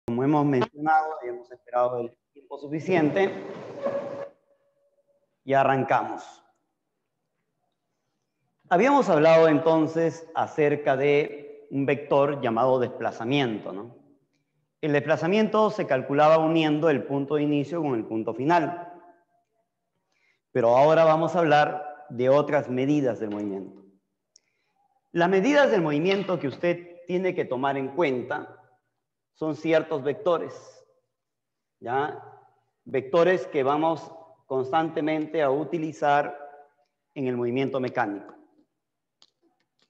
Como hemos mencionado y hemos esperado el tiempo suficiente, y arrancamos. Habíamos hablado entonces acerca de un vector llamado desplazamiento, ¿no? El desplazamiento se calculaba uniendo el punto de inicio con el punto final. Pero ahora vamos a hablar de otras medidas del movimiento. Las medidas del movimiento que usted tiene que tomar en cuenta son ciertos vectores, ¿ya? Vectores que vamos constantemente a utilizar en el movimiento mecánico.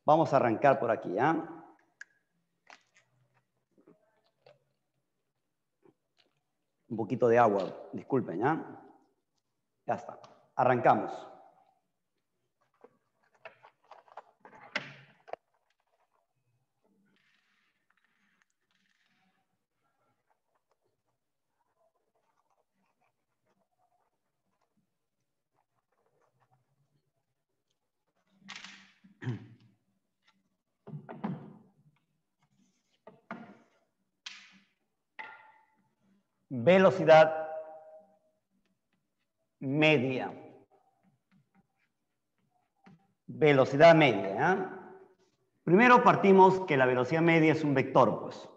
Vamos a arrancar por aquí, ¿ya? Un poquito de agua, disculpen, ¿ya? Ya está, arrancamos. Velocidad media. Velocidad media, ¿eh? Primero partimos que la velocidad media es un vector, pues.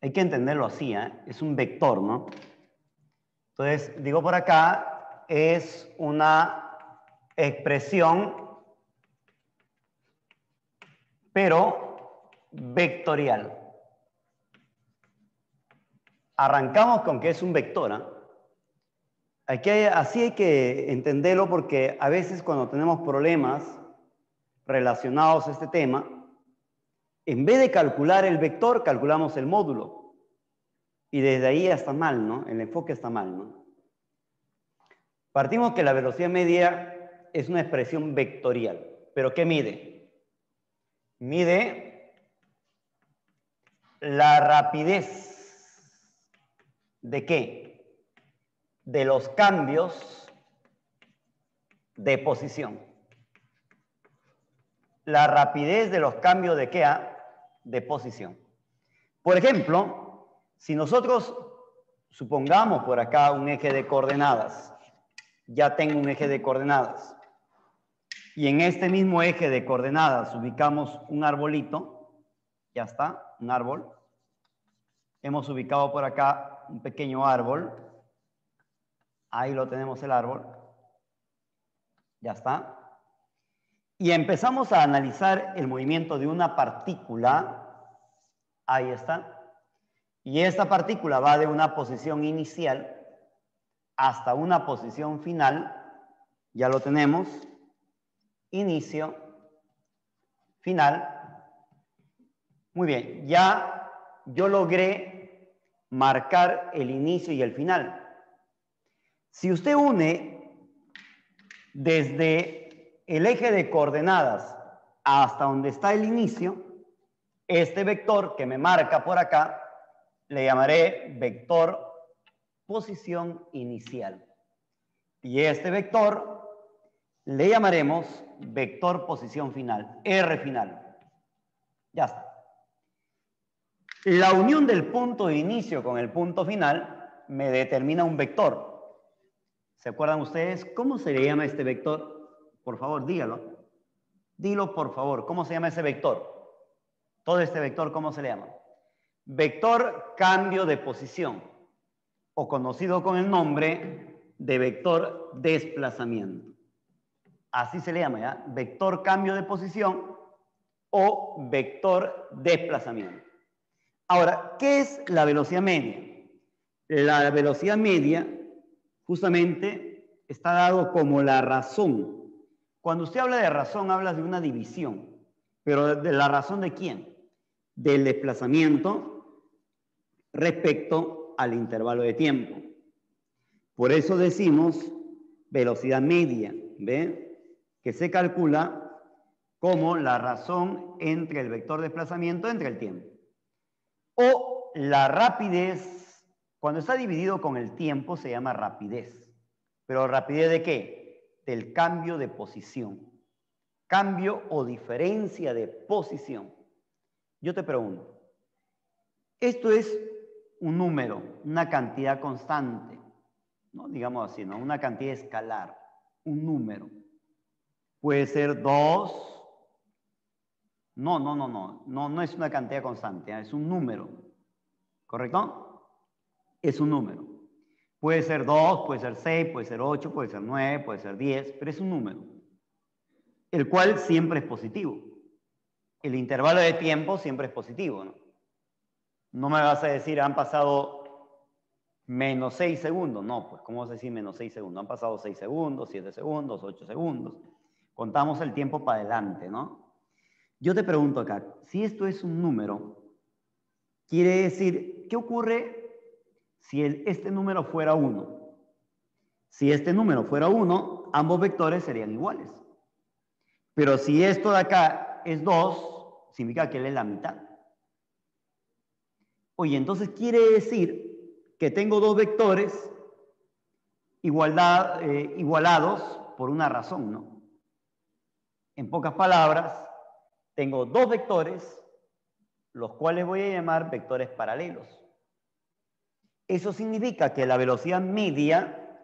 Hay que entenderlo así, ¿eh? Es un vector, ¿no? Entonces, digo por acá, es una expresión, pero vectorial. Arrancamos con que es un vector, ¿eh? Así hay que entenderlo porque a veces cuando tenemos problemas relacionados a este tema, en vez de calcular el vector, calculamos el módulo. Y desde ahí está mal, ¿no? El enfoque está mal, ¿no? Partimos que la velocidad media es una expresión vectorial. ¿Pero qué mide? Mide la rapidez. ¿De qué? De los cambios de posición. La rapidez de los cambios de qué? De posición. Por ejemplo, si nosotros supongamos por acá un eje de coordenadas, ya tengo un eje de coordenadas, y en este mismo eje de coordenadas ubicamos un arbolito, ya está, un árbol. Hemos ubicado por acá un pequeño árbol, ahí lo tenemos el árbol, ya está. Y empezamos a analizar el movimiento de una partícula, ahí está, y esta partícula va de una posición inicial hasta una posición final, ya lo tenemos, inicio, final. Muy bien, ya yo logré marcar el inicio y el final. Si usted une desde el eje de coordenadas hasta donde está el inicio, este vector que me marca por acá, le llamaré vector posición inicial. Y este vector le llamaremos vector posición final, R final. Ya está. La unión del punto de inicio con el punto final me determina un vector. ¿Se acuerdan ustedes cómo se le llama este vector? Por favor, dígalo. Dilo, por favor. ¿Cómo se llama ese vector? Todo este vector, ¿cómo se le llama? Vector cambio de posición, o conocido con el nombre de vector desplazamiento. Así se le llama, ¿ya? Vector cambio de posición o vector desplazamiento. Ahora, ¿qué es la velocidad media? La velocidad media justamente está dado como la razón. Cuando usted habla de razón, habla de una división. ¿Pero de la razón de quién? Del desplazamiento respecto al intervalo de tiempo. Por eso decimos velocidad media, ¿ve? Que se calcula como la razón entre el vector de desplazamiento entre el tiempo. O la rapidez, cuando está dividido con el tiempo se llama rapidez. ¿Pero rapidez de qué? Del cambio de posición. Cambio o diferencia de posición. Yo te pregunto, Esto es un número, una cantidad constante, ¿no? Digamos así, ¿no? Una cantidad escalar, un número. Puede ser 2. No es una cantidad constante, es un número. ¿Correcto? Es un número. Puede ser 2, puede ser 6, puede ser 8, puede ser 9, puede ser 10, pero es un número, el cual siempre es positivo. El intervalo de tiempo siempre es positivo, ¿no? No me vas a decir, han pasado menos 6 segundos. No, pues, ¿cómo vas a decir menos 6 segundos? Han pasado 6 segundos, 7 segundos, 8 segundos. Contamos el tiempo para adelante, ¿no? Yo te pregunto acá, si esto es un número, quiere decir, ¿qué ocurre si este número fuera 1? Si este número fuera 1, ambos vectores serían iguales. Pero si esto de acá es 2, significa que él es la mitad. Oye, entonces quiere decir que tengo dos vectores igualados por una razón, ¿no? En pocas palabras, tengo dos vectores, los cuales voy a llamar vectores paralelos. Eso significa que la velocidad media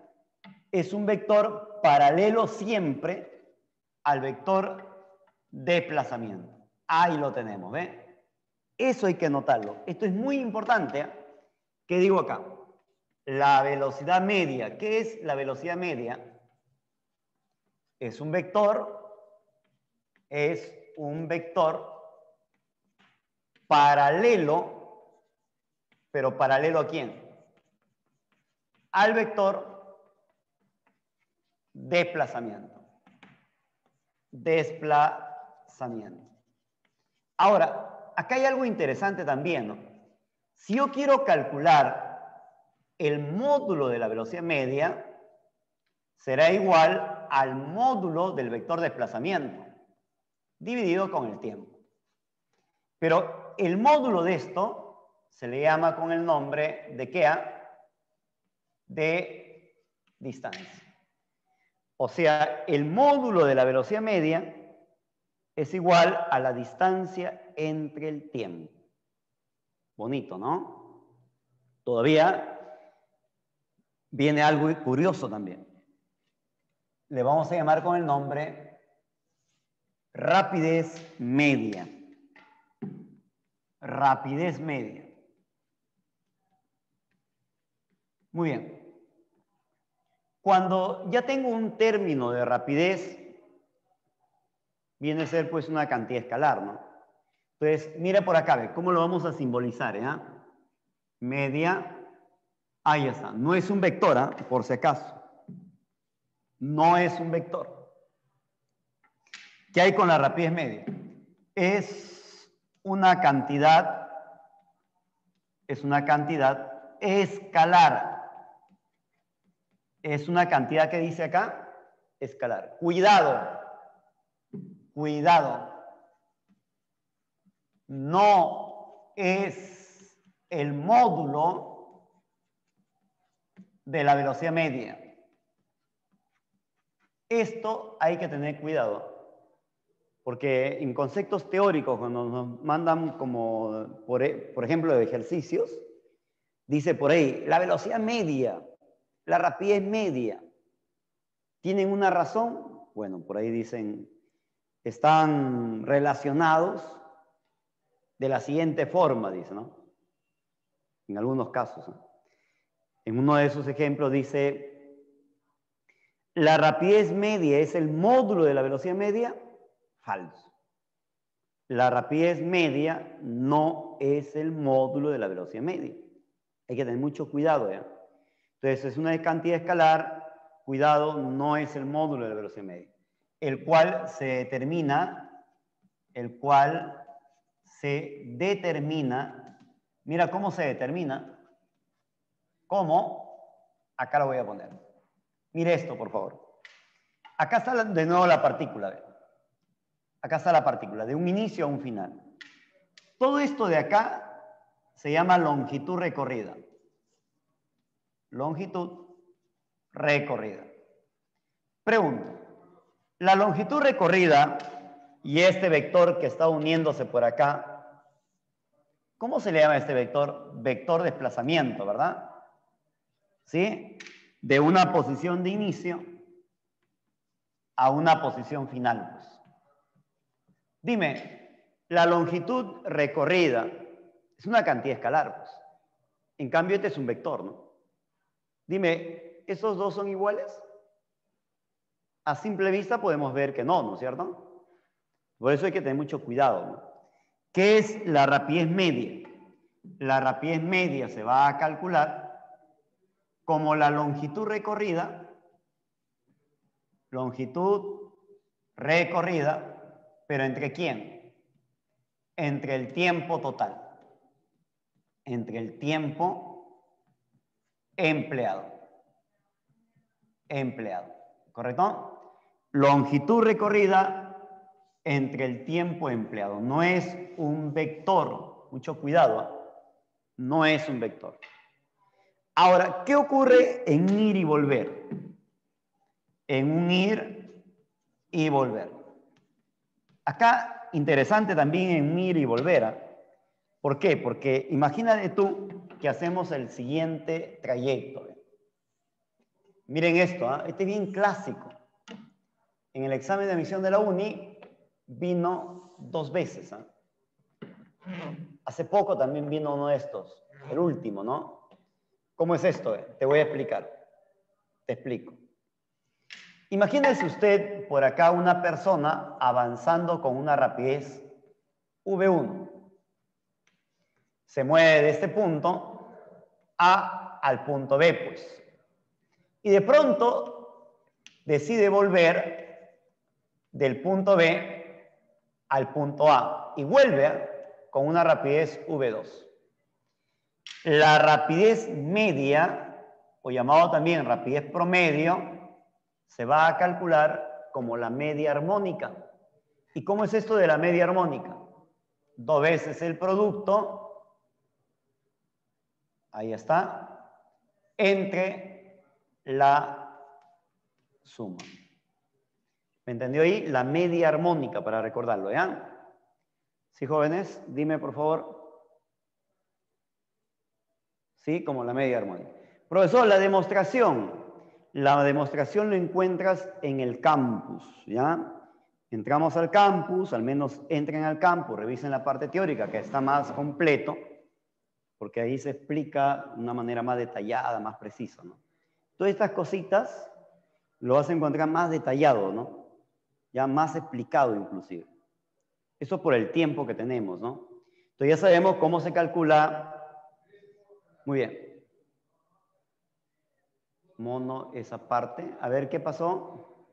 es un vector paralelo siempre al vector desplazamiento. Ahí lo tenemos, ¿ve? Eso hay que notarlo. Esto es muy importante, ¿eh? ¿Qué digo acá? La velocidad media. ¿Qué es la velocidad media? Es un vector paralelo, pero ¿paralelo a quién? Al vector desplazamiento. Desplazamiento. Ahora, acá hay algo interesante también, ¿no? Si yo quiero calcular el módulo de la velocidad media, será igual al módulo del vector desplazamiento, dividido con el tiempo. Pero el módulo de esto se le llama con el nombre de ¿qué? De distancia. O sea, el módulo de la velocidad media es igual a la distancia entre el tiempo. Bonito, ¿no? Todavía viene algo curioso también. Le vamos a llamar con el nombre rapidez media. Rapidez media. Muy bien. Cuando ya tengo un término de rapidez, viene a ser pues una cantidad escalar, ¿no? Entonces, mira por acá, ¿ve? ¿Cómo lo vamos a simbolizar? Media, ahí está. No es un vector, ¿eh? Por si acaso. No es un vector. ¿Qué hay con la rapidez media? Es una cantidad escalar. Es una cantidad que dice acá, escalar. Cuidado. No es el módulo de la velocidad media. Esto hay que tener cuidado, porque en conceptos teóricos, cuando nos mandan como, por ejemplo, de ejercicios, dice por ahí, la velocidad media, la rapidez media, ¿tienen una razón? Bueno, por ahí dicen, están relacionados de la siguiente forma, dice, ¿no? En algunos casos, ¿no? En uno de esos ejemplos dice, la rapidez media es el módulo de la velocidad media. Falso. La rapidez media no es el módulo de la velocidad media. Hay que tener mucho cuidado, ¿ya? Entonces, es una cantidad escalar, cuidado, no es el módulo de la velocidad media, el cual se determina, mira cómo se determina, ¿cómo? Acá lo voy a poner. Mire esto, por favor. Acá está de nuevo la partícula, ¿ve? Acá está la partícula, de un inicio a un final. Todo esto de acá se llama longitud recorrida. Longitud recorrida. Pregunta, la longitud recorrida y este vector que está uniéndose por acá, ¿Cómo se le llama a este vector? Vector desplazamiento, ¿verdad? ¿Sí? De una posición de inicio a una posición final, pues. Dime, la longitud recorrida es una cantidad escalar, pues. En cambio, este es un vector, ¿no? Dime, ¿esos dos son iguales? A simple vista podemos ver que no, ¿no es cierto? Por eso hay que tener mucho cuidado, ¿no? ¿Qué es la rapidez media? La rapidez media se va a calcular como la longitud recorrida, pero ¿entre quién? Entre el tiempo total, entre el tiempo empleado, ¿correcto? Longitud recorrida entre el tiempo empleado. No es un vector, mucho cuidado, ¿eh? No es un vector. Ahora, ¿qué ocurre en ir y volver? En un ir y volver. Acá, interesante también en un ir y volver, ¿eh? ¿Por qué? Porque imagínate tú que hacemos el siguiente trayecto. Miren esto, ¿eh? Este es bien clásico. En el examen de admisión de la uni vino 2 veces, ¿eh? Hace poco también vino uno de estos, el último, ¿no? ¿Cómo es esto? Te voy a explicar. Te explico. Imagínese usted por acá una persona avanzando con una rapidez V1. Se mueve de este punto A al punto B, pues. Y de pronto decide volver del punto B al punto A y vuelve con una rapidez V2. La rapidez media, o llamado también rapidez promedio, se va a calcular como la media armónica. ¿Y cómo es esto de la media armónica? 2 veces el producto, ahí está, entre la suma. ¿Me entendió ahí? La media armónica, para recordarlo, ¿ya? ¿Sí, jóvenes? Dime, por favor. ¿Sí? Como la media armónica. Profesor, la demostración. La demostración lo encuentras en el campus, ¿ya? Entramos al campus, al menos entren al campus, revisen la parte teórica que está más completo, porque ahí se explica de una manera más detallada, más precisa, ¿no? Todas estas cositas lo vas a encontrar más detallado, ¿no? Ya más explicado inclusive. Eso por el tiempo que tenemos, ¿no? Entonces ya sabemos cómo se calcula. Muy bien. Mono esa parte. A ver, ¿qué pasó?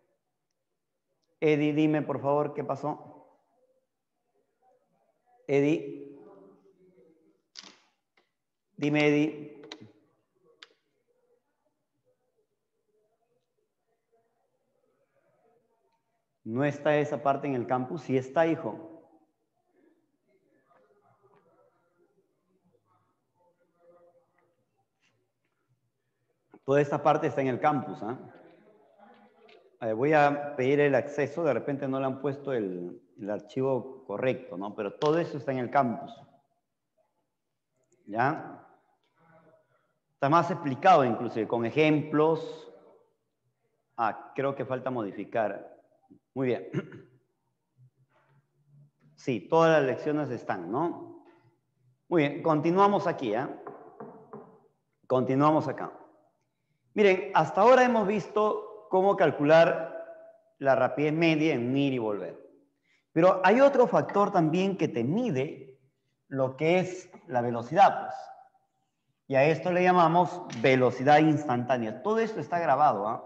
Eddie, dime por favor, ¿qué pasó? Eddie. Dime, Eddie. ¿No está esa parte en el campus? Sí está, hijo. Toda esta parte está en el campus, ¿ah? Voy a pedir el acceso, de repente no le han puesto el archivo correcto, ¿no? Pero todo eso está en el campus. ¿Ya? Está más explicado inclusive, con ejemplos. Ah, creo que falta modificar. Muy bien. Sí, todas las lecciones están, ¿no? Muy bien, continuamos aquí, ¿eh? Continuamos acá. Miren, hasta ahora hemos visto cómo calcular la rapidez media en ir y volver. Pero hay otro factor también que te mide lo que es la velocidad, pues. Y a esto le llamamos velocidad instantánea. Todo esto está grabado, ¿ah?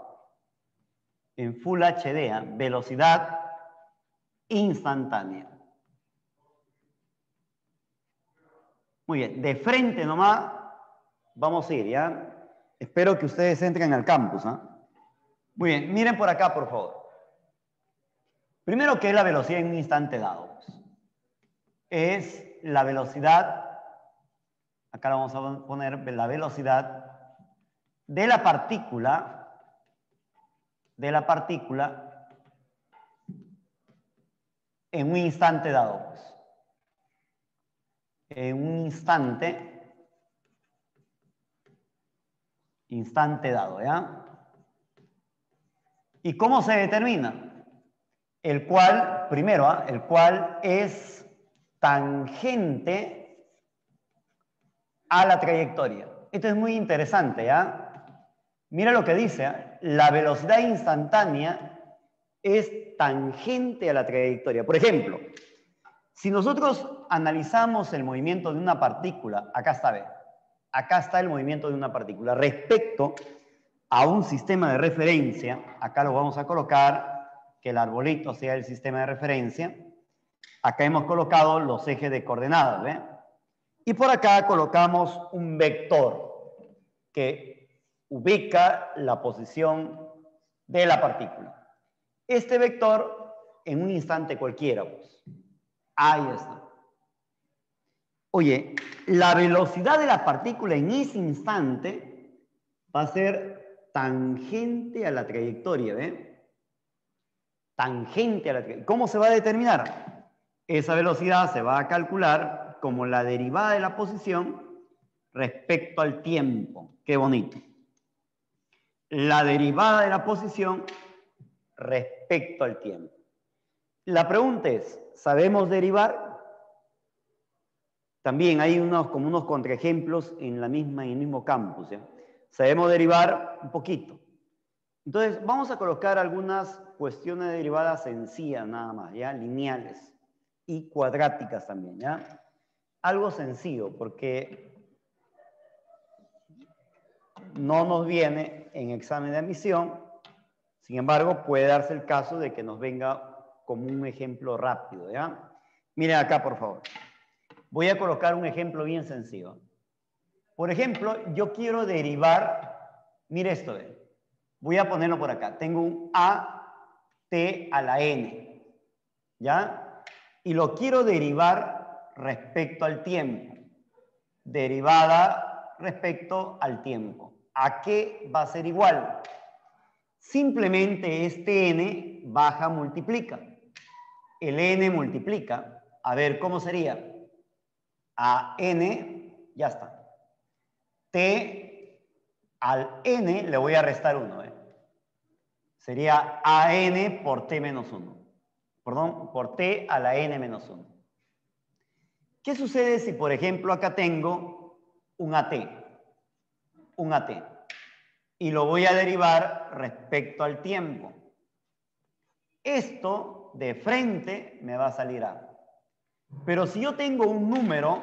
En Full HD, ¿ah? Velocidad instantánea. Muy bien, de frente nomás vamos a ir, ¿ya? Espero que ustedes entren al campus, ¿ah? Muy bien, miren por acá, por favor. Primero, ¿qué es la velocidad en un instante dado? Es la velocidad, acá lo vamos a poner, la velocidad de la partícula en un instante dado, pues. en un instante dado, ¿ya? ¿Y cómo se determina? El cual, primero, el cual es tangente a la trayectoria. Esto es muy interesante, ¿ya? Mira lo que dice, ¿eh? La velocidad instantánea es tangente a la trayectoria. Por ejemplo, si nosotros analizamos el movimiento de una partícula, acá está, ¿ve? Acá está el movimiento de una partícula respecto a un sistema de referencia. Acá lo vamos a colocar, que el arbolito sea el sistema de referencia. Acá hemos colocado los ejes de coordenadas, ¿ve? Y por acá colocamos un vector que ubica la posición de la partícula. Este vector en un instante cualquiera, pues. Ahí está. Oye, la velocidad de la partícula en ese instante va a ser tangente a la trayectoria, ¿ve? Tangente a la trayectoria. ¿Cómo se va a determinar? Esa velocidad se va a calcular como la derivada de la posición respecto al tiempo. Qué bonito. La derivada de la posición respecto al tiempo. La pregunta es, ¿sabemos derivar? También hay como unos contraejemplos en el mismo campus, ¿ya? Sabemos derivar un poquito. Entonces, vamos a colocar algunas cuestiones de derivadas sencillas nada más, ¿ya? Lineales y cuadráticas también, ¿ya? Algo sencillo, porque no nos viene en examen de admisión. Sin embargo, puede darse el caso de que nos venga como un ejemplo rápido, ¿ya? Miren acá, por favor. Voy a colocar un ejemplo bien sencillo. Por ejemplo, yo quiero derivar, mire esto, ¿ve? Voy a ponerlo por acá. Tengo un AT a la N, ¿ya? Y lo quiero derivar respecto al tiempo. Derivada respecto al tiempo. ¿A qué va a ser igual? Simplemente este N baja multiplica. El N multiplica. A ver, ¿cómo sería? A N, ya está. T al N le voy a restar 1. Sería AN por T menos 1. Perdón, por T a la N menos 1. ¿Qué sucede si, por ejemplo, acá tengo un AT? Un AT. Y lo voy a derivar respecto al tiempo. Esto de frente me va a salir A. Pero si yo tengo un número,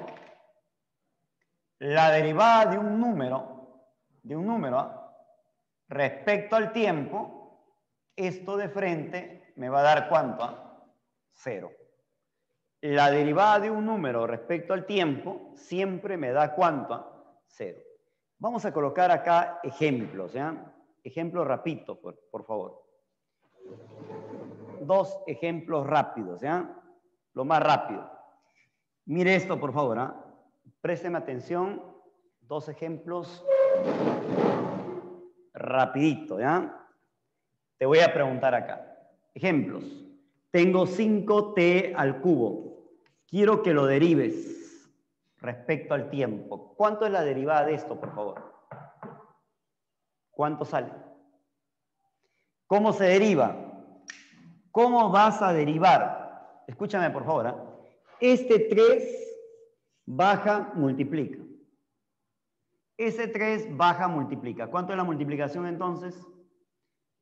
la derivada de un número respecto al tiempo, esto de frente me va a dar ¿cuánto? 0. La derivada de un número respecto al tiempo siempre me da ¿cuánto? 0. Vamos a colocar acá ejemplos, ¿ya? Ejemplos rapiditos, por favor. 2 ejemplos rápidos, ¿ya? Lo más rápido. Mire esto, por favor, ¿ah? Présteme atención. 2 ejemplos rapidito, ¿ya? Te voy a preguntar acá. Ejemplos. Tengo 5t al cubo. Quiero que lo derives respecto al tiempo. ¿Cuánto es la derivada de esto, por favor? ¿Cuánto sale? ¿Cómo se deriva? ¿Cómo vas a derivar? Escúchame, por favor, ¿eh? Este 3 baja, multiplica. Ese 3 baja, multiplica. ¿Cuánto es la multiplicación entonces?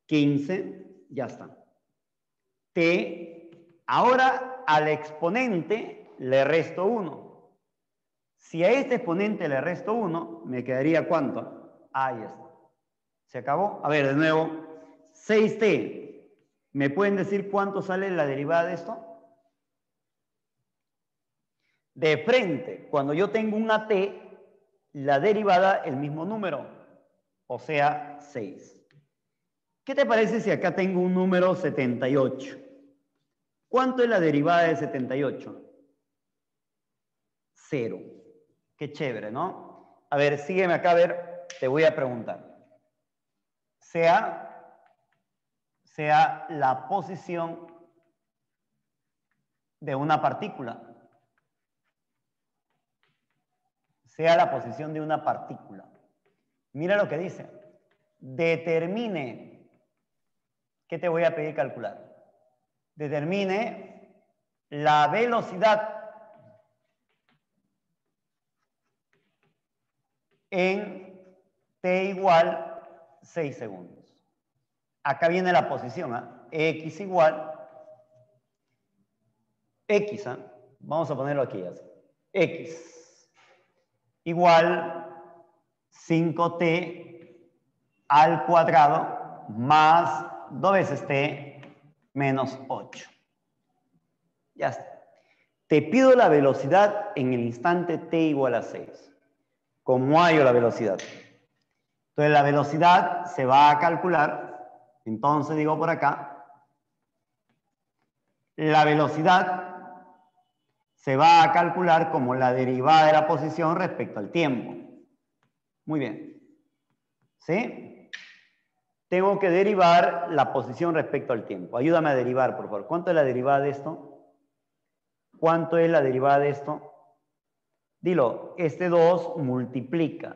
15, ya está. T, ahora al exponente le resto 1. Si a este exponente le resto 1, me quedaría ¿cuánto? Ahí está. ¿Se acabó? A ver, de nuevo. 6t. ¿Me pueden decir cuánto sale la derivada de esto? De frente, cuando yo tengo una t, la derivada el mismo número, o sea, 6. ¿Qué te parece si acá tengo un número 78? ¿Cuánto es la derivada de 78? 0. Qué chévere, ¿no? A ver, sígueme acá, a ver, te voy a preguntar. Sea la posición de una partícula. sea la posición de una partícula. Mira lo que dice. Determine, ¿qué te voy a pedir calcular? Determine la velocidad en t igual 6 segundos. Acá viene la posición, ¿ah? X igual, X, ¿ah? Vamos a ponerlo aquí así. X igual 5t al cuadrado más 2 veces t menos 8. Ya está. Te pido la velocidad en el instante t igual a 6. ¿Cómo hallo la velocidad? Entonces la velocidad se va a calcular. Entonces digo por acá, la velocidad se va a calcular como la derivada de la posición respecto al tiempo. Muy bien. ¿Sí? Tengo que derivar la posición respecto al tiempo. Ayúdame a derivar, por favor. ¿Cuánto es la derivada de esto? ¿Cuánto es la derivada de esto? Dilo, este 2 multiplica.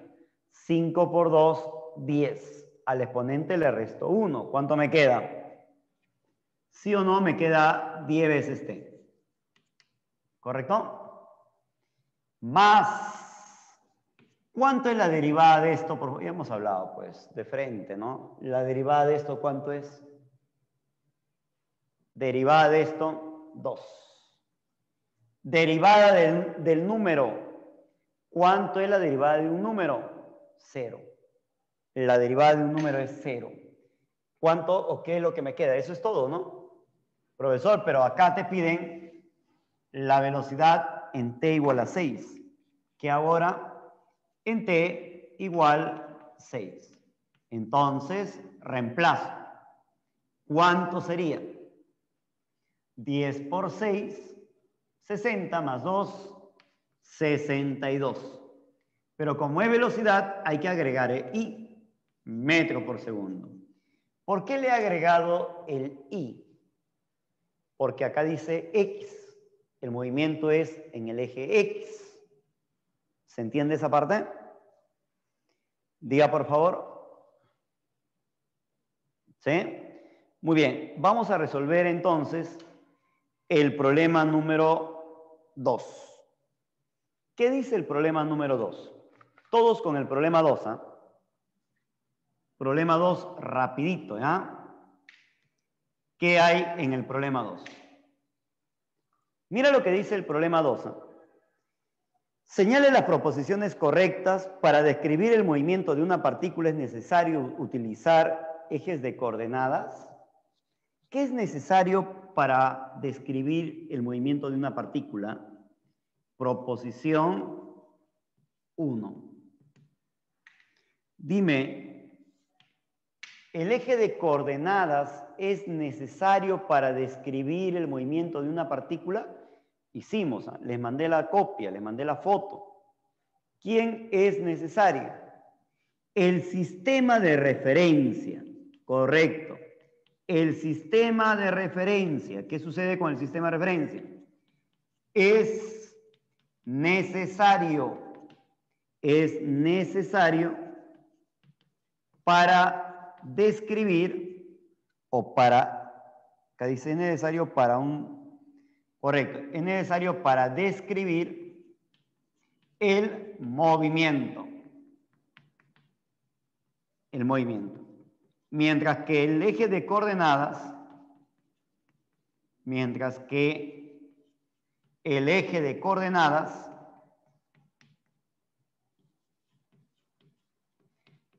5 por 2, 10. Al exponente le resto 1. ¿Cuánto me queda? ¿Sí o no? Me queda 10 veces t. ¿Correcto? Más. ¿Cuánto es la derivada de esto? Ya hemos hablado, pues, de frente, ¿no? La derivada de esto, ¿cuánto es? Derivada de esto, 2. Derivada del número. ¿Cuánto es la derivada de un número? 0. La derivada de un número es 0. ¿Cuánto o qué es lo que me queda? Eso es todo, ¿no? Profesor, pero acá te piden la velocidad en t igual a 6. Que ahora en t igual 6. Entonces, reemplazo. ¿Cuánto sería? 10 por 6, 60 más 2, 62. Pero como es velocidad, hay que agregar el i, metro por segundo. ¿Por qué le he agregado el i? Porque acá dice x. El movimiento es en el eje x. ¿Se entiende esa parte? Diga, por favor. ¿Sí? Muy bien. Vamos a resolver entonces el problema número 2. ¿Qué dice el problema número 2? Todos con el problema 2, ¿ah? Problema 2, rapidito, ¿ya? ¿Qué hay en el problema 2? Mira lo que dice el problema 2. ¿Ah? Señale las proposiciones correctas. Para describir el movimiento de una partícula es necesario utilizar ejes de coordenadas. ¿Qué es necesario para describir el movimiento de una partícula? Proposición 1. Dime, ¿el eje de coordenadas es necesario para describir el movimiento de una partícula? Hicimos, les mandé la copia, les mandé la foto. ¿Quién es necesario? El sistema de referencia, correcto. El sistema de referencia, ¿qué sucede con el sistema de referencia? Es necesario para describir o para, acá dice es necesario para un, correcto, es necesario para describir el movimiento. El movimiento. Mientras que el eje de coordenadas,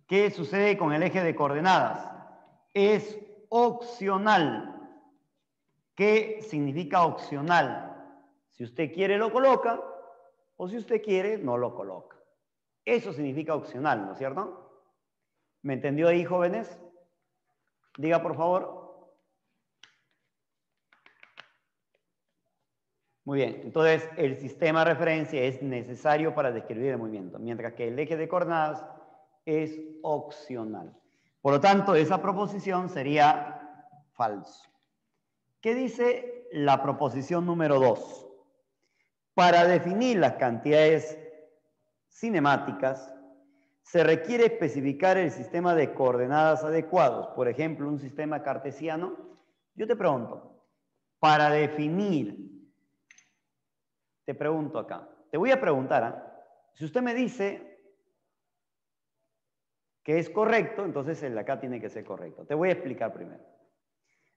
¿qué sucede con el eje de coordenadas? Es opcional. ¿Qué significa opcional? Si usted quiere lo coloca, o si usted quiere no lo coloca. Eso significa opcional, ¿no es cierto? ¿Me entendió ahí, jóvenes? Diga, por favor. Muy bien, entonces el sistema de referencia es necesario para describir el movimiento, mientras que el eje de coordenadas es opcional. Por lo tanto, esa proposición sería falso. ¿Qué dice la proposición número 2? Para definir las cantidades cinemáticas, se requiere especificar el sistema de coordenadas adecuados, por ejemplo, un sistema cartesiano. Yo te pregunto, para definir, te pregunto acá, te voy a preguntar, si usted me dice que es correcto, entonces el de acá tiene que ser correcto. Te voy a explicar primero.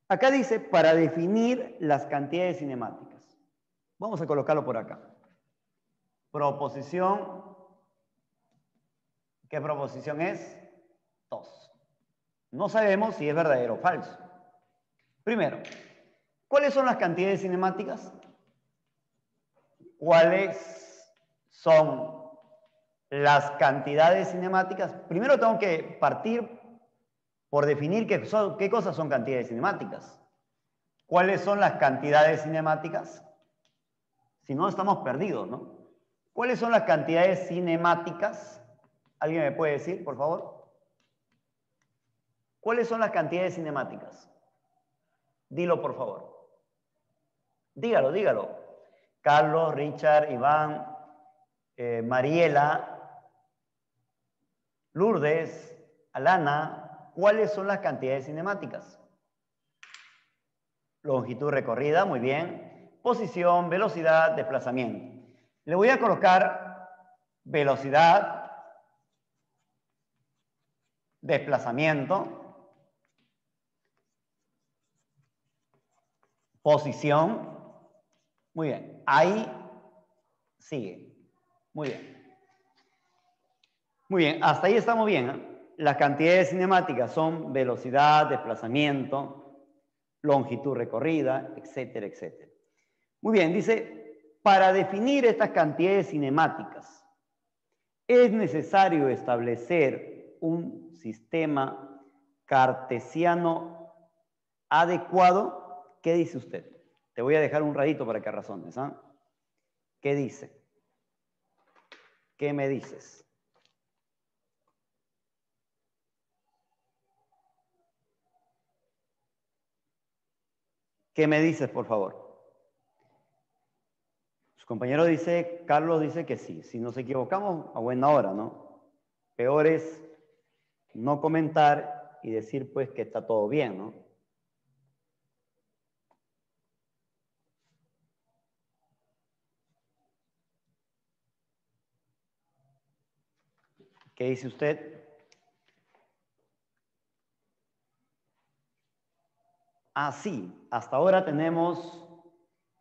Acá dice, para definir las cantidades cinemáticas. Vamos a colocarlo por acá. Proposición. ¿Qué proposición es? 2. No sabemos si es verdadero o falso. Primero, ¿cuáles son las cantidades cinemáticas? ¿Cuáles son las cantidades cinemáticas? Primero tengo que partir por definir qué cosas son cantidades cinemáticas. ¿Cuáles son las cantidades cinemáticas? Si no, estamos perdidos, ¿no? ¿Cuáles son las cantidades cinemáticas? ¿Alguien me puede decir, por favor? ¿Cuáles son las cantidades cinemáticas? Dilo, por favor. Dígalo, dígalo. Carlos, Richard, Iván, Mariela, Lourdes, Alana, ¿cuáles son las cantidades cinemáticas? Longitud recorrida, muy bien. Posición, velocidad, desplazamiento. Le voy a colocar velocidad, desplazamiento, posición. Muy bien. Ahí sigue. Muy bien. Muy bien. Hasta ahí estamos bien, ¿eh? Las cantidades cinemáticas son velocidad, desplazamiento, longitud recorrida, etcétera, etcétera. Muy bien. Dice, para definir estas cantidades cinemáticas, es necesario establecer un sistema cartesiano adecuado. ¿Qué dice usted? Te voy a dejar un ratito para que razones, ¿ah? ¿Qué dice? ¿Qué me dices? ¿Qué me dices, por favor? Su compañero dice, Carlos dice que sí. Si nos equivocamos, a buena hora, ¿no? Peor es no comentar y decir, pues, que está todo bien, ¿no? ¿Qué dice usted? Ah, sí. Hasta ahora tenemos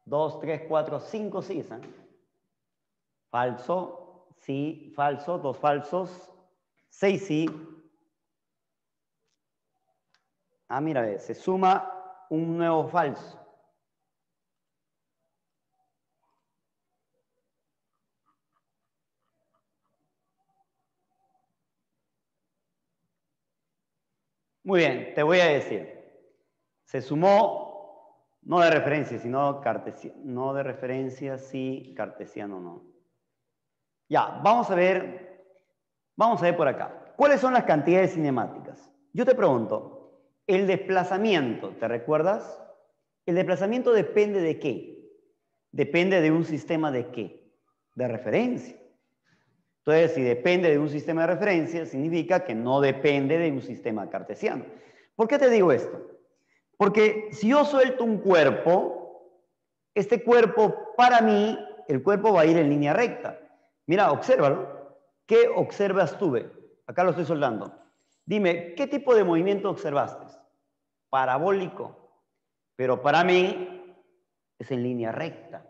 2, 3, 4, 5 sí, ¿eh? Falso, sí, falso, 2 falsos, 6 sí. Ah, mira, se suma un nuevo falso. Muy bien, te voy a decir. Se sumó, no de referencia, sino cartesiano. No de referencia, sí, cartesiano no. Ya, vamos a ver por acá. ¿Cuáles son las cantidades cinemáticas? Yo te pregunto, el desplazamiento, ¿te recuerdas? El desplazamiento depende de qué? Depende de un sistema de qué? De referencia. Entonces, si depende de un sistema de referencia, significa que no depende de un sistema cartesiano. ¿Por qué te digo esto? Porque si yo suelto un cuerpo, este cuerpo, para mí, el cuerpo va a ir en línea recta. Mira, obsérvalo. ¿Qué observas tú? Acá lo estoy soltando. Dime, ¿qué tipo de movimiento observaste? Parabólico. Pero para mí es en línea recta.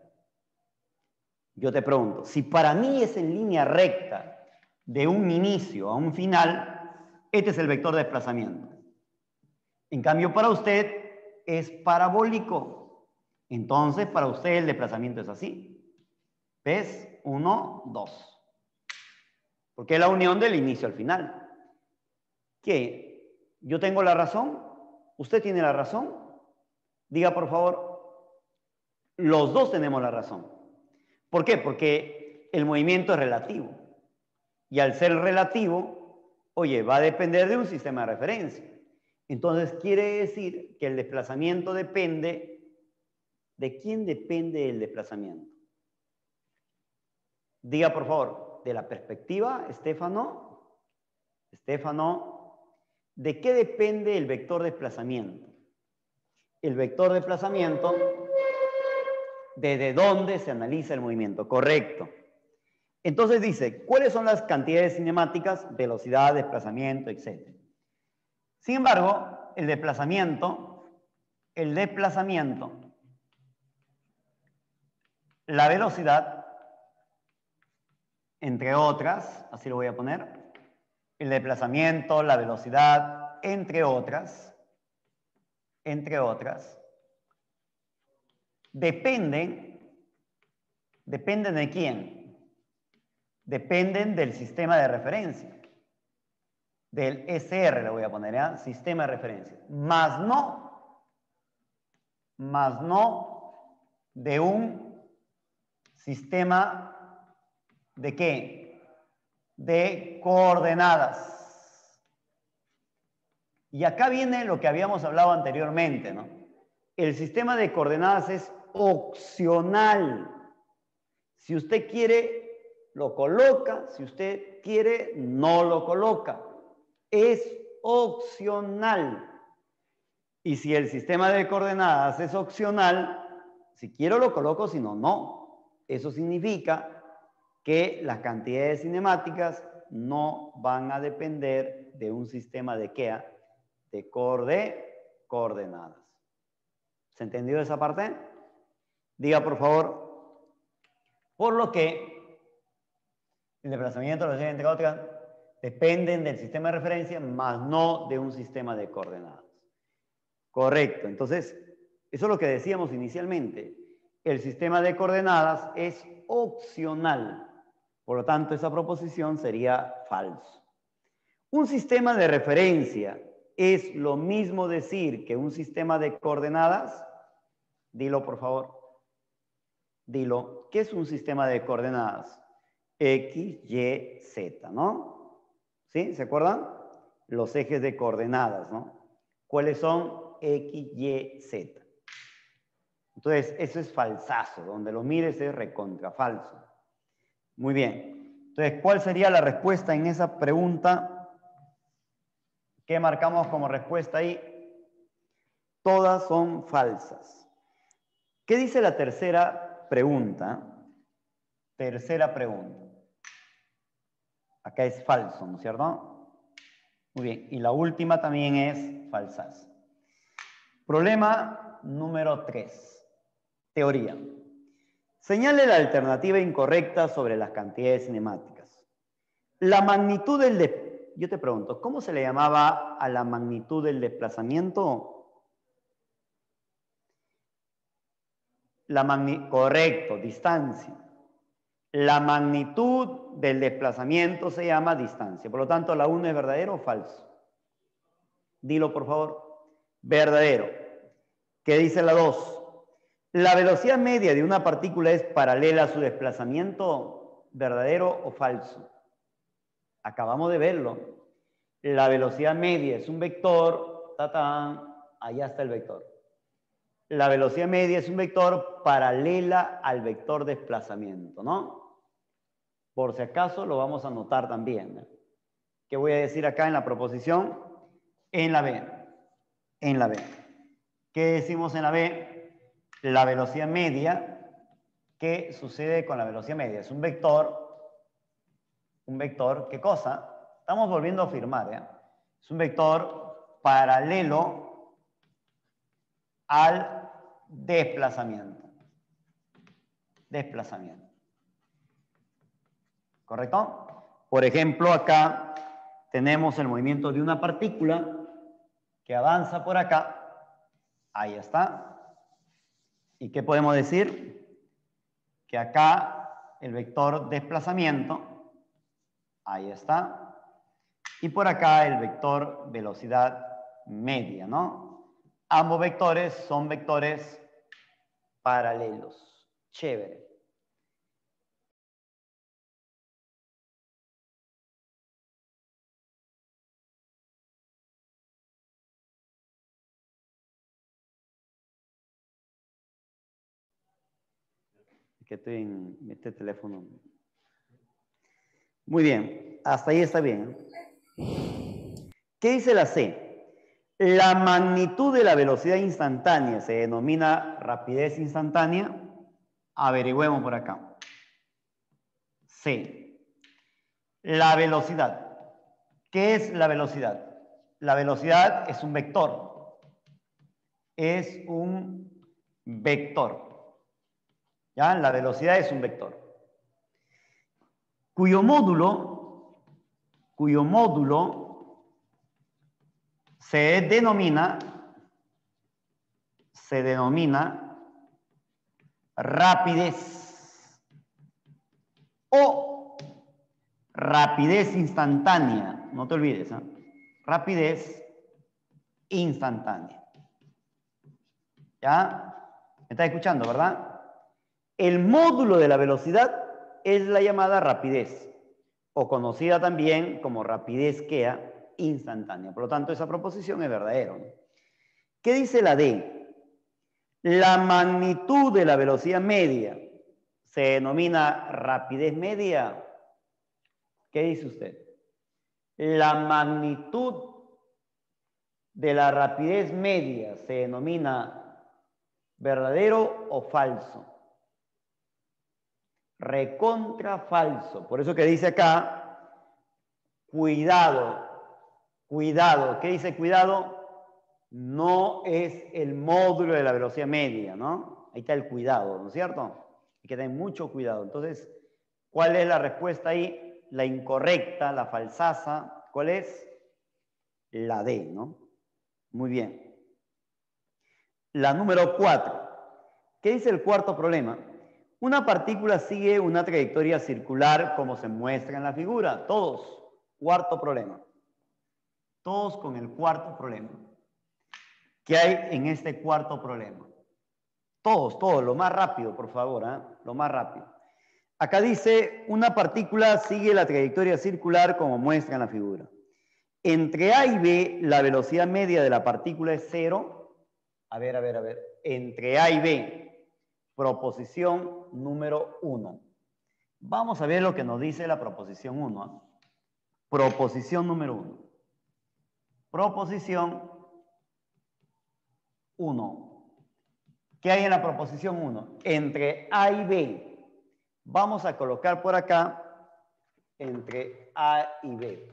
Yo te pregunto, si para mí es en línea recta de un inicio a un final, este es el vector de desplazamiento. En cambio, para usted es parabólico. Entonces, para usted el desplazamiento es así. ¿Ves? 1, 2. Porque es la unión del inicio al final. ¿Qué? ¿Yo tengo la razón? ¿Usted tiene la razón? Diga, por favor. Los dos tenemos la razón. ¿Por qué? Porque el movimiento es relativo. Y al ser relativo, oye, va a depender de un sistema de referencia. Entonces, quiere decir que el desplazamiento depende... ¿De quién depende el desplazamiento? Diga, por favor, de la perspectiva, Estefano, ¿de qué depende el vector de desplazamiento? El vector de desplazamiento, ¿desde dónde se analiza el movimiento? Correcto. Entonces dice, ¿cuáles son las cantidades cinemáticas? Velocidad, desplazamiento, etc. Sin embargo, el desplazamiento, la velocidad, entre otras, así lo voy a poner, el desplazamiento, la velocidad, entre otras, dependen de quién? Dependen del sistema de referencia. Del SR le voy a poner, ¿ya? Sistema de referencia. Más no de un sistema ¿de qué? De coordenadas. Y acá viene lo que habíamos hablado anteriormente, ¿no? El sistema de coordenadas es opcional. Si usted quiere, lo coloca. Si usted quiere, no lo coloca. Es opcional. Y si el sistema de coordenadas es opcional, si quiero lo coloco, si no, no. Eso significa que las cantidades cinemáticas no van a depender de un sistema de ¿qué? De coordenadas. ¿Se entendió esa parte? Diga, por favor. Por lo que el desplazamiento de las velocidades caóticas dependen del sistema de referencia, más no de un sistema de coordenadas. Correcto. Entonces, eso es lo que decíamos inicialmente. El sistema de coordenadas es opcional. Por lo tanto, esa proposición sería falso. Un sistema de referencia es lo mismo decir que un sistema de coordenadas. Dilo, por favor. Dilo. ¿Qué es un sistema de coordenadas? X, Y, Z, ¿no? ¿Sí? ¿Se acuerdan? Los ejes de coordenadas, ¿no? ¿Cuáles son? X, Y, Z. Entonces, eso es falsazo. Donde lo mires es recontra falso. Muy bien. Entonces, ¿cuál sería la respuesta en esa pregunta? ¿Qué marcamos como respuesta ahí? Todas son falsas. ¿Qué dice la tercera pregunta? Tercera pregunta. Acá es falso, ¿no es cierto? Muy bien. Y la última también es falsas. Problema número 3. Teoría. Señale la alternativa incorrecta sobre las cantidades cinemáticas. La magnitud del... Yo te pregunto, ¿cómo se le llamaba a la magnitud del desplazamiento? Correcto, distancia. La magnitud del desplazamiento se llama distancia. Por lo tanto, ¿la 1 es verdadero o falso? Dilo, por favor. Verdadero. ¿Qué dice la 2? ¿La velocidad media de una partícula es paralela a su desplazamiento? ¿Verdadero o falso? Acabamos de verlo. La velocidad media es un vector. ¡Tatán! Allá está el vector. La velocidad media es un vector paralela al vector desplazamiento, ¿no? Por si acaso lo vamos a anotar también. ¿Qué voy a decir acá en la proposición? En la B. En la B. ¿Qué decimos en la B? La velocidad media. ¿Qué sucede con la velocidad media? Es un vector. Un vector, ¿qué cosa? Estamos volviendo a afirmar, ¿eh? Es un vector paralelo al desplazamiento. Desplazamiento. ¿Correcto? Por ejemplo, acá tenemos el movimiento de una partícula que avanza por acá. Ahí está. ¿Y qué podemos decir? Que acá el vector desplazamiento, ahí está. Y por acá el vector velocidad media, ¿no? Ambos vectores son vectores paralelos. Chévere. Que estoy en este teléfono. Muy bien, hasta ahí está bien. ¿Qué dice la C? La magnitud de la velocidad instantánea se denomina rapidez instantánea. Averigüemos por acá. C. La velocidad. ¿Qué es la velocidad? La velocidad es un vector. Es un vector. ¿Ya? La velocidad es un vector. Cuyo módulo se denomina rapidez o rapidez instantánea. No te olvides, ¿eh? Rapidez instantánea. ¿Ya? ¿Me estás escuchando, verdad? El módulo de la velocidad es la llamada rapidez, o conocida también como rapidez quea instantánea. Por lo tanto, esa proposición es verdadera, ¿no? ¿Qué dice la D? La magnitud de la velocidad media se denomina rapidez media. ¿Qué dice usted? La magnitud de la rapidez media se denomina verdadero o falso. Recontra falso. Por eso que dice acá, cuidado, cuidado. ¿Qué dice cuidado? No es el módulo de la velocidad media, ¿no? Ahí está el cuidado, ¿no es cierto? Hay que tener mucho cuidado. Entonces, ¿cuál es la respuesta ahí? La incorrecta, la falsaza. ¿Cuál es? La D, ¿no? Muy bien. La número 4. ¿Qué dice el cuarto problema? Una partícula sigue una trayectoria circular como se muestra en la figura. Todos. Cuarto problema. Todos con el cuarto problema. ¿Qué hay en este cuarto problema? Todos, lo más rápido, por favor, ¿eh? Lo más rápido. Acá dice, una partícula sigue la trayectoria circular como muestra en la figura. Entre A y B, la velocidad media de la partícula es 0. A ver. Entre A y B, proposición número 1. Vamos a ver lo que nos dice la proposición 1. ¿Eh? Proposición número 1. Proposición 1. ¿Qué hay en la proposición 1? Entre A y B. Vamos a colocar por acá entre A y B.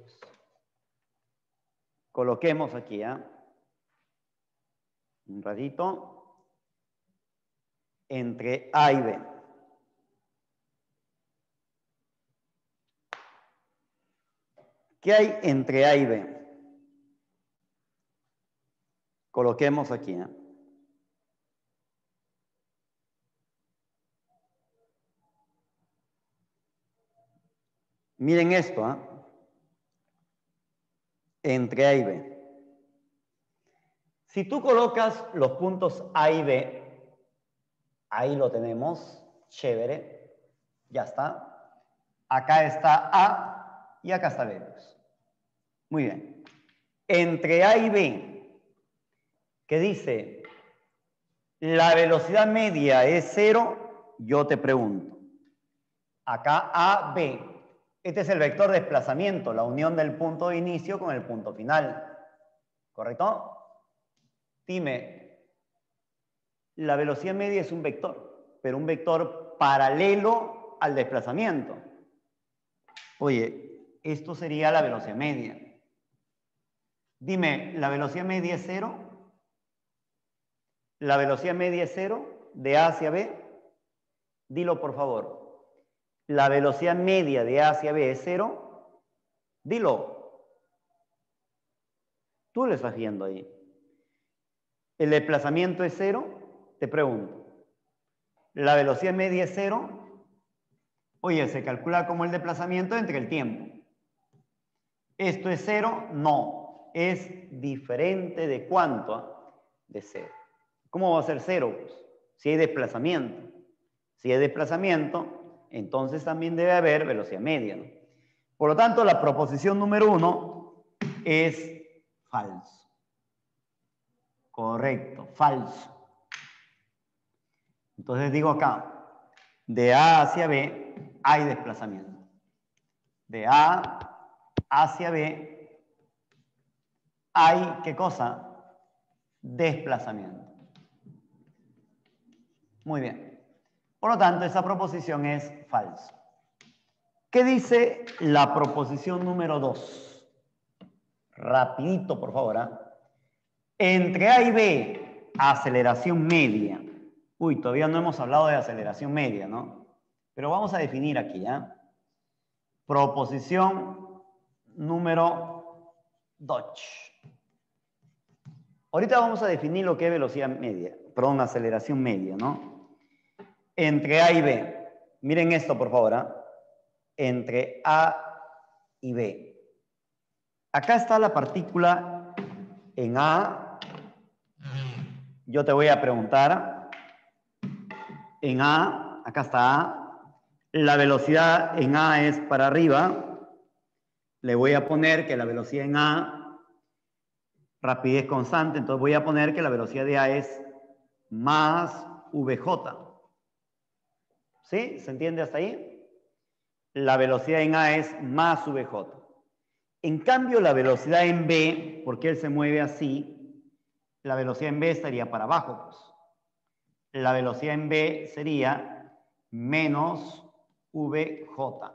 Coloquemos aquí, ¿eh? Un ratito. Entre A y B. ¿Qué hay entre A y B? Coloquemos aquí, ¿eh? Miren esto, ¿eh? Entre A y B. Si tú colocas los puntos A y B, ahí lo tenemos, chévere, ya está. Acá está A y acá está B. Muy bien. Entre A y B, que dice, la velocidad media es 0, yo te pregunto. Acá A, B. Este es el vector de desplazamiento, la unión del punto de inicio con el punto final. ¿Correcto? Dime, la velocidad media es un vector, pero un vector paralelo al desplazamiento. Oye, esto sería la velocidad media. Dime, ¿la velocidad media es 0? ¿La velocidad media es 0 de A hacia B? Dilo, por favor. ¿La velocidad media de A hacia B es 0? Dilo. Tú lo estás viendo ahí. ¿El desplazamiento es 0? Te pregunto. ¿La velocidad media es 0? Oye, se calcula como el desplazamiento entre el tiempo. ¿Esto es 0? No. Es diferente de ¿cuánto? De 0. ¿Cómo va a ser 0? Pues, si hay desplazamiento. Si hay desplazamiento, entonces también debe haber velocidad media, ¿no? Por lo tanto, la proposición número 1 es falso. Correcto, falso. Entonces digo acá, de A hacia B hay desplazamiento. de A hacia B, hay, ¿qué cosa? Desplazamiento. Muy bien. Por lo tanto, esa proposición es falsa. ¿Qué dice la proposición número 2? Rapidito, por favor. ¿Eh? Entre A y B, aceleración media. Uy, todavía no hemos hablado de aceleración media, ¿no? Pero vamos a definir aquí, ¿ya? Proposición número 2. Ahorita vamos a definir lo que es velocidad media, perdón, aceleración media, ¿no? Entre A y B. Miren esto, por favor, ¿eh? Entre A y B. Acá está la partícula en A. Yo te voy a preguntar, en A, acá está A, la velocidad en A es para arriba. Le voy a poner que la velocidad en A, rapidez constante, entonces voy a poner que la velocidad de A es más VJ. ¿Sí? ¿Se entiende hasta ahí? La velocidad en A es más VJ. En cambio, la velocidad en B, porque él se mueve así, la velocidad en B estaría para abajo, pues. La velocidad en B sería menos VJ.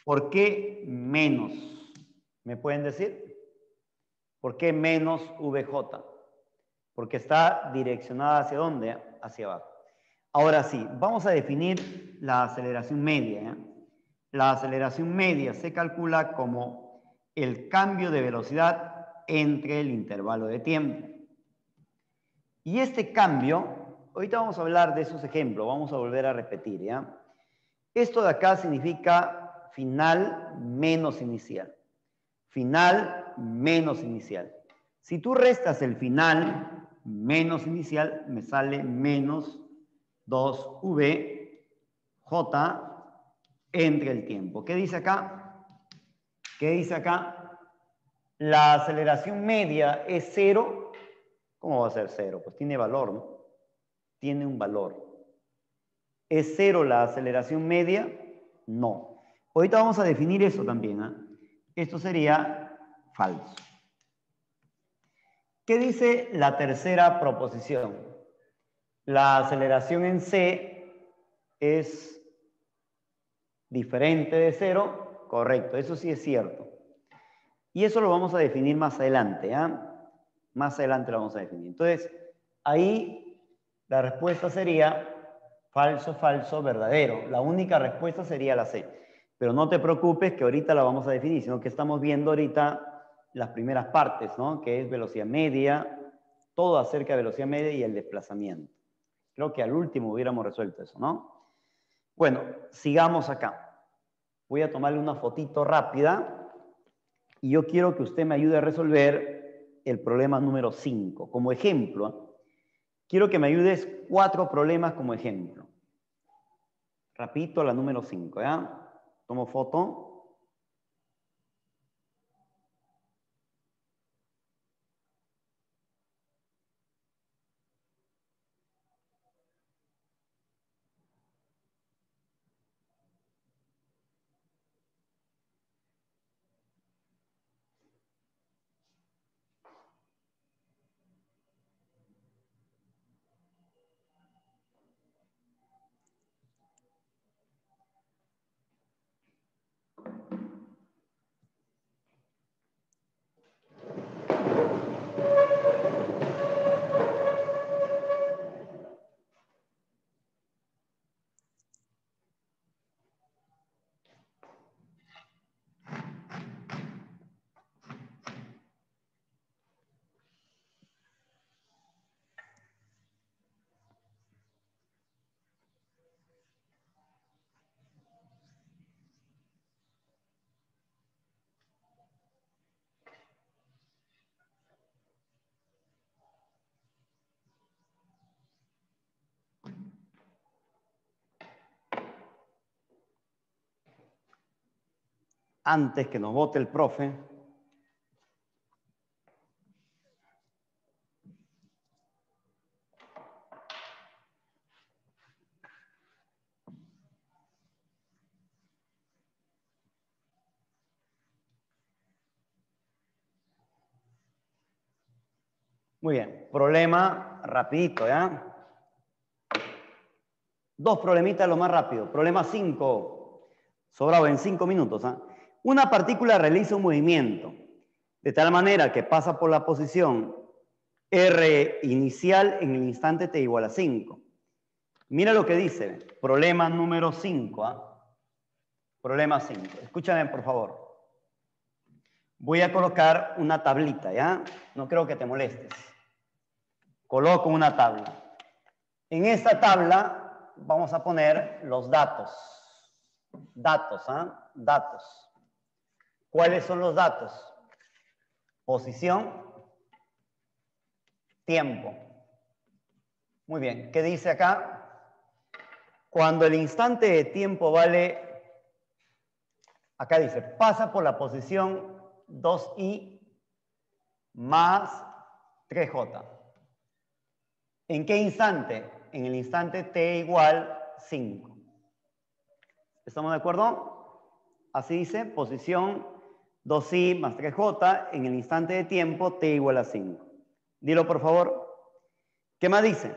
¿Por qué menos? ¿Me pueden decir? ¿Por qué menos VJ? Porque está direccionada ¿hacia dónde? Hacia abajo. Ahora sí, vamos a definir la aceleración media. ¿Eh? La aceleración media se calcula como el cambio de velocidad entre el intervalo de tiempo. Y este cambio, ahorita vamos a hablar de esos ejemplos, vamos a volver a repetir, ¿ya? Esto de acá significa final menos inicial. Final menos inicial. Si tú restas el final menos inicial, me sale menos 2VJ entre el tiempo. ¿Qué dice acá? ¿Qué dice acá? La aceleración media es 0. ¿Cómo va a ser 0? Pues tiene valor, ¿no? Tiene un valor. ¿Es 0 la aceleración media? No. Ahorita vamos a definir eso también. ¿Eh? Esto sería falso. ¿Qué dice la tercera proposición? La aceleración en C es diferente de 0. Correcto, eso sí es cierto. Y eso lo vamos a definir más adelante. ¿Eh? Más adelante lo vamos a definir. Entonces, ahí la respuesta sería falso, falso, verdadero. La única respuesta sería la C. Pero no te preocupes que ahorita la vamos a definir, sino que estamos viendo ahorita las primeras partes, ¿no? Que es velocidad media, todo acerca de velocidad media y el desplazamiento. Creo que al último hubiéramos resuelto eso, ¿no? Bueno, sigamos acá. Voy a tomarle una fotito rápida y yo quiero que usted me ayude a resolver el problema número 5. Como ejemplo, quiero que me ayudes 4 problemas como ejemplo. Repito la número 5, ¿ya? Tomo foto. Antes que nos vote el profe. Muy bien, problema rapidito, ¿ya? Dos problemitas lo más rápido. Problema 5, sobrado en 5 minutos. ¿Ah? Una partícula realiza un movimiento de tal manera que pasa por la posición R inicial en el instante t igual a 5. Mira lo que dice, problema número 5. ¿Ah? Problema 5. Escúchame, por favor. Voy a colocar una tablita, ¿ya? No creo que te molestes. Coloco una tabla. En esta tabla vamos a poner los datos. Datos, ¿ah? Datos. ¿Cuáles son los datos? Posición, tiempo. Muy bien, ¿qué dice acá? Cuando el instante de tiempo vale, acá dice, pasa por la posición 2i más 3j. ¿En qué instante? En el instante t igual 5. ¿Estamos de acuerdo? Así dice, posición 2i más 3j en el instante de tiempo t igual a 5. Dilo por favor. ¿Qué más dice?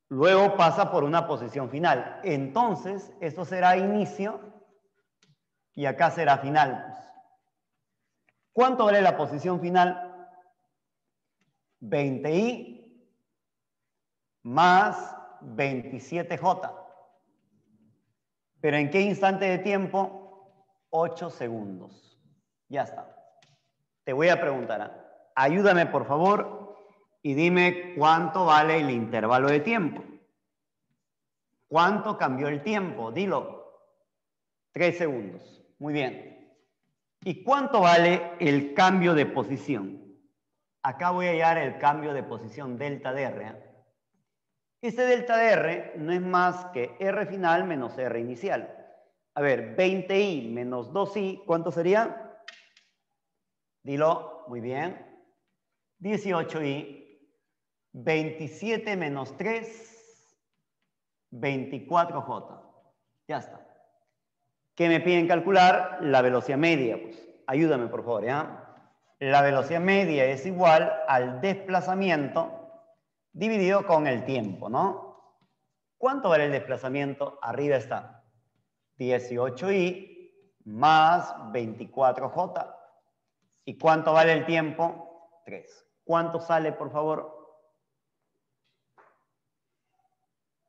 Luego pasa por una posición final. Entonces, esto será inicio y acá será final. ¿Cuánto vale la posición final? 20i más 27j. ¿Pero en qué instante de tiempo? 8 segundos. Ya está. Te voy a preguntar, ayúdame por favor y dime cuánto vale el intervalo de tiempo. ¿Cuánto cambió el tiempo? Dilo. 3 segundos. Muy bien. ¿Y cuánto vale el cambio de posición? Acá voy a hallar el cambio de posición delta de R. ¿Eh? Este delta de R no es más que R final menos R inicial. A ver, 20i menos 2i, ¿cuánto sería? Dilo, muy bien. 18i. 27 menos 3, 24j. Ya está. ¿Qué me piden calcular? La velocidad media. Pues, ayúdame, por favor, ¿ya? La velocidad media es igual al desplazamiento dividido con el tiempo, ¿no? ¿Cuánto vale el desplazamiento? Arriba está. 18i más 24j. ¿Y cuánto vale el tiempo? 3. ¿Cuánto sale, por favor?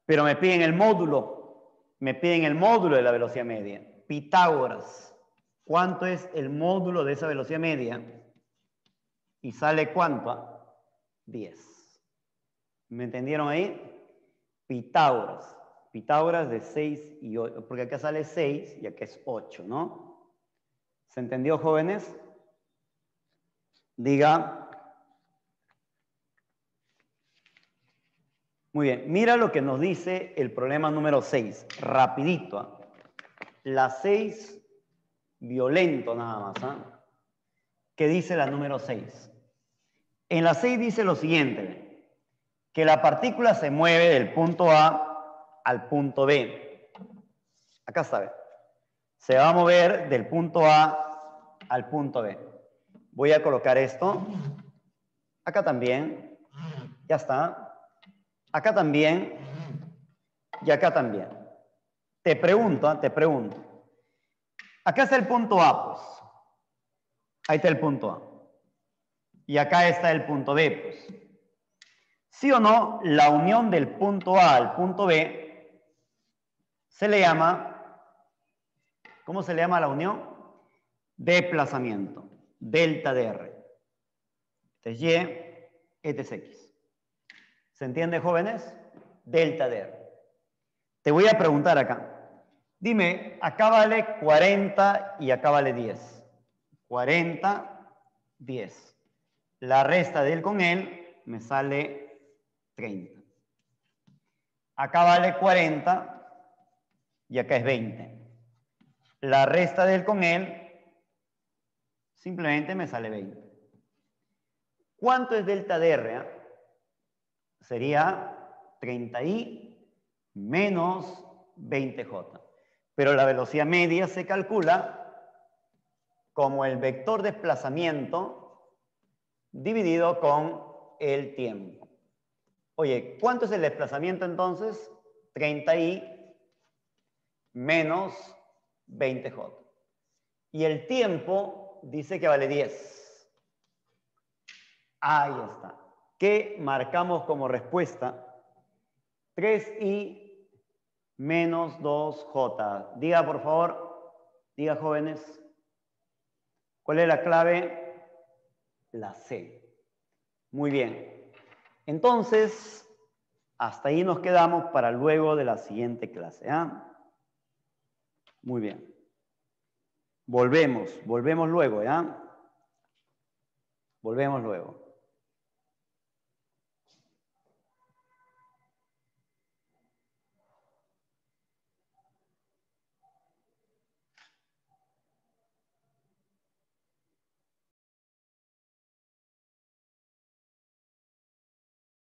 Pero me piden el módulo. Me piden el módulo de la velocidad media. Pitágoras. ¿Cuánto es el módulo de esa velocidad media? ¿Y sale cuánto? 10. ¿Me entendieron ahí? Pitágoras. Pitágoras de 6 y 8. Porque acá sale 6 y acá es 8, ¿no? ¿Se entendió, jóvenes? Diga. Muy bien. Mira lo que nos dice el problema número 6. Rapidito. ¿Eh? La 6, violento nada más. ¿Eh? ¿Qué dice la número 6? En la 6 dice lo siguiente, que la partícula se mueve del punto A al punto B. Acá está, ¿ve? Se va a mover del punto A al punto B. Voy a colocar esto. Acá también. Ya está. Acá también. Y acá también. Te pregunto. Acá está el punto A, pues. Ahí está el punto A. Y acá está el punto B, pues. ¿Sí o no? La unión del punto A al punto B se le llama, ¿cómo se le llama a la unión? Desplazamiento, delta de R. Este es Y, este es X. ¿Se entiende, jóvenes? Delta de R. Te voy a preguntar acá. Dime, acá vale 40 y acá vale 10. 40, 10. La resta de él con él me sale 30. Acá vale 40 y acá es 20. La resta de él con él simplemente me sale 20. ¿Cuánto es delta de R? Sería 30i menos 20j. Pero la velocidad media se calcula como el vector desplazamiento dividido con el tiempo. Oye, ¿cuánto es el desplazamiento entonces? 30i menos 20j. Y el tiempo dice que vale 10. Ahí está. ¿Qué marcamos como respuesta? 3i menos 2j. Diga, por favor, diga, jóvenes. ¿Cuál es la clave? La C. Muy bien. Entonces, hasta ahí nos quedamos para luego de la siguiente clase. ¿Ah? Muy bien. Volvemos luego, ¿ya? Volvemos luego.